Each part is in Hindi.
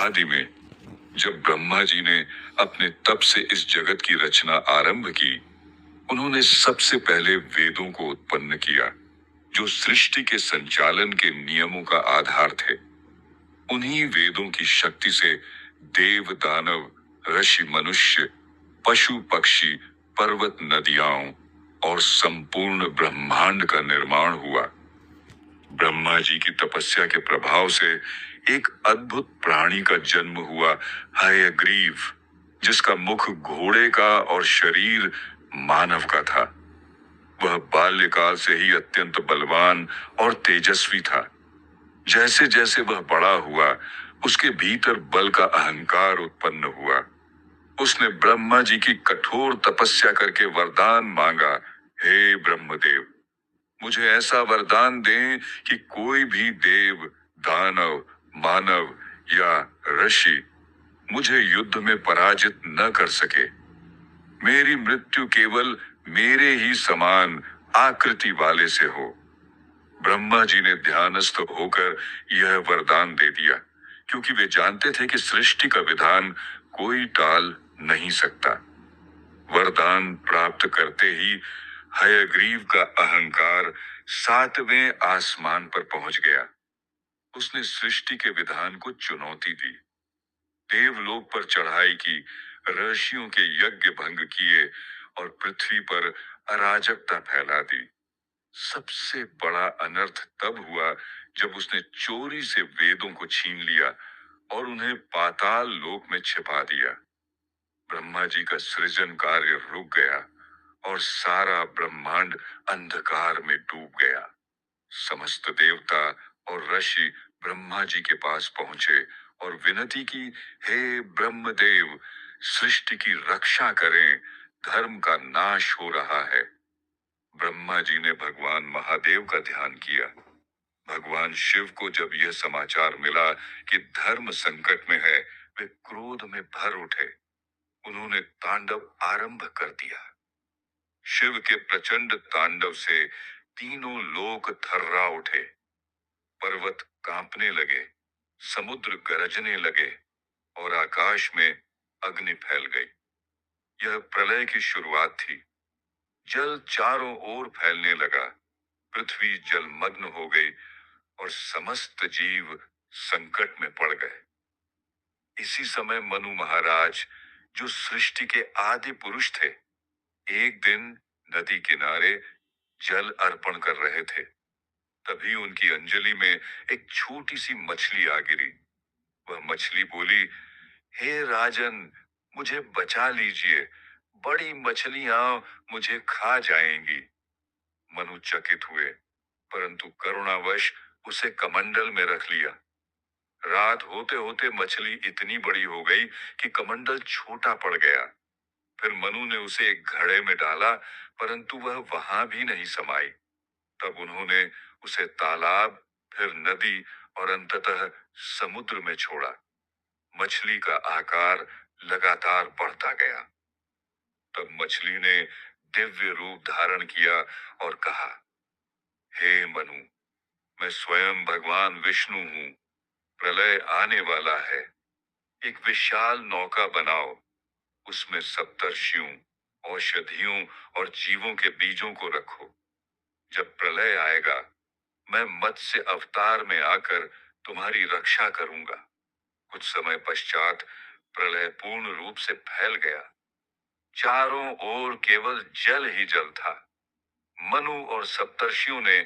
आदि में जब ब्रह्मा जी ने अपने तप से इस जगत की रचना आरंभ की, उन्होंने सबसे पहले वेदों को उत्पन्न किया, जो सृष्टि के संचालन के नियमों का आधार थे। उन्हीं वेदों की शक्ति से देव, दानव, ऋषि, मनुष्य, पशु, पक्षी, पर्वत, नदियां और संपूर्ण ब्रह्मांड का निर्माण हुआ। ब्रह्मा जी की तपस्या के प्रभाव से एक अद्भुत प्राणी का जन्म हुआ, हयग्रीव, जिसका मुख घोड़े का और शरीर मानव का था। वह बाल्यकाल से ही अत्यंत बलवान और तेजस्वी था। जैसे जैसे वह बड़ा हुआ, उसके भीतर बल का अहंकार उत्पन्न हुआ। उसने ब्रह्मा जी की कठोर तपस्या करके वरदान मांगा, हे ब्रह्मदेव, मुझे ऐसा वरदान दें कि कोई भी देव, दानव, मानव या ऋषि मुझे युद्ध में पराजित न कर सके। मेरी मृत्यु केवल मेरे ही समान आकृति वाले से हो। ब्रह्मा जी ने ध्यानस्थ होकर यह वरदान दे दिया, क्योंकि वे जानते थे कि सृष्टि का विधान कोई टाल नहीं सकता। वरदान प्राप्त करते ही हयग्रीव का अहंकार 7वें आसमान पर पहुंच गया। उसने सृष्टि के विधान को चुनौती दी, देवलोक पर चढ़ाई की, ऋषियों के यज्ञ भंग किए और पृथ्वी पर अराजकता फैला दी। सबसे बड़ा अनर्थ तब हुआ जब उसने चोरी से वेदों को छीन लिया और उन्हें पाताल लोक में छिपा दिया। ब्रह्मा जी का सृजन कार्य रुक गया और सारा ब्रह्मांड अंधकार में डूब गया। समस्त देवता और ऋषि ब्रह्मा जी के पास पहुंचे और विनती की, हे ब्रह्मदेव, सृष्टि की रक्षा करें, धर्म का नाश हो रहा है। ब्रह्मा जी ने भगवान महादेव का ध्यान किया। भगवान शिव को जब यह समाचार मिला कि धर्म संकट में है, वे क्रोध में भर उठे। उन्होंने तांडव आरंभ कर दिया। शिव के प्रचंड तांडव से तीनों लोक थर्रा उठे। पर्वत कांपने लगे, समुद्र गरजने लगे और आकाश में अग्नि फैल गई। यह प्रलय की शुरुआत थी। जल चारों ओर फैलने लगा, पृथ्वी जलमग्न हो गई और समस्त जीव संकट में पड़ गए। इसी समय मनु महाराज, जो सृष्टि के आदि पुरुष थे, एक दिन नदी किनारे जल अर्पण कर रहे थे। तभी उनकी अंजलि में एक छोटी सी मछली आ गिरी। वह मछली बोली, हे राजन, मुझे बचा लीजिए, बड़ी मछलियां मुझे खा जाएंगी। मनु चकित हुए, परंतु करुणावश उसे कमंडल में रख लिया। रात होते होते मछली इतनी बड़ी हो गई कि कमंडल छोटा पड़ गया। फिर मनु ने उसे एक घड़े में डाला, परंतु वह वहां भी नहीं समाई। तब उन्होंने उसे तालाब, फिर नदी और अंततः समुद्र में छोड़ा। मछली का आकार लगातार बढ़ता गया। तब मछली ने दिव्य रूप धारण किया और कहा, हे मनु, मैं स्वयं भगवान विष्णु हूँ। प्रलय आने वाला है। एक विशाल नौका बनाओ, उसमें सप्तर्षियों, औषधियों और जीवों के बीजों को रखो। जब प्रलय आएगा, मैं मत्स्य अवतार में आकर तुम्हारी रक्षा करूंगा। कुछ समय पश्चात प्रलय पूर्ण रूप से फैल गया। चारों ओर केवल जल ही जल था। मनु और सप्तर्षियों ने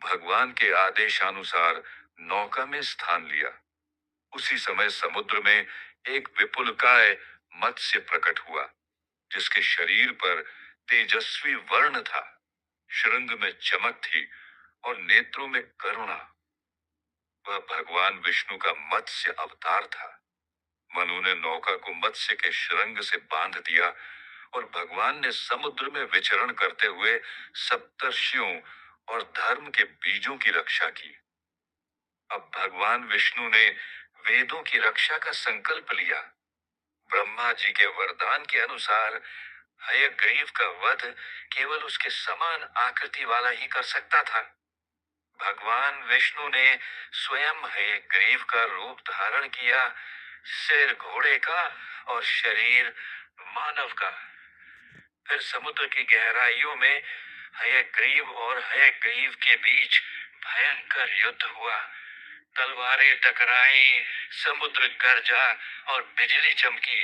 भगवान के आदेशानुसार नौका में स्थान लिया। उसी समय समुद्र में एक विपुलकाय मत्स्य प्रकट हुआ, जिसके शरीर पर तेजस्वी वर्ण था, श्रृंग में चमक थी और नेत्रों में करुणा। वह भगवान विष्णु का मत्स्य अवतार था। मनु ने नौका को मत्स्य के श्रृंग से बांध दिया और भगवान ने समुद्र में विचरण करते हुए सप्तर्षियों और धर्म के बीजों की रक्षा की। अब भगवान विष्णु ने वेदों की रक्षा का संकल्प लिया। ब्रह्मा जी के वरदान के अनुसार हयग्रीव का वध केवल उसके समान आकृति वाला ही कर सकता था। भगवान विष्णु ने स्वयं हयग्रीव का रूप धारण किया, सिर घोड़े का और शरीर मानव का। फिर समुद्र की गहराइयों में हयग्रीव और हयग्रीव के बीच भयंकर युद्ध हुआ। तलवारें टकराई, समुद्र गरजा और बिजली चमकी।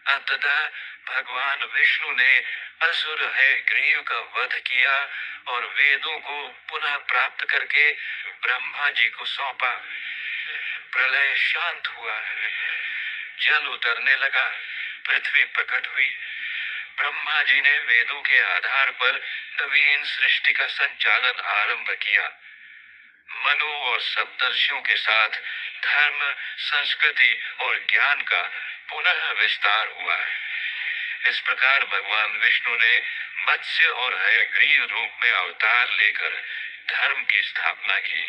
अंततः भगवान विष्णु ने असुर हयग्रीव का वध किया और वेदों को पुनः प्राप्त करके ब्रह्मा जी को सौंपा। प्रलय शांत हुआ, जल उतरने लगा, पृथ्वी प्रकट हुई। ब्रह्मा जी ने वेदों के आधार पर नवीन सृष्टि का संचालन आरंभ किया। मनु और सप्तर्षियों के साथ धर्म, संस्कृति और ज्ञान का पुनः विस्तार हुआ। इस प्रकार भगवान विष्णु ने मत्स्य और हयग्रीव रूप में अवतार लेकर धर्म की स्थापना की।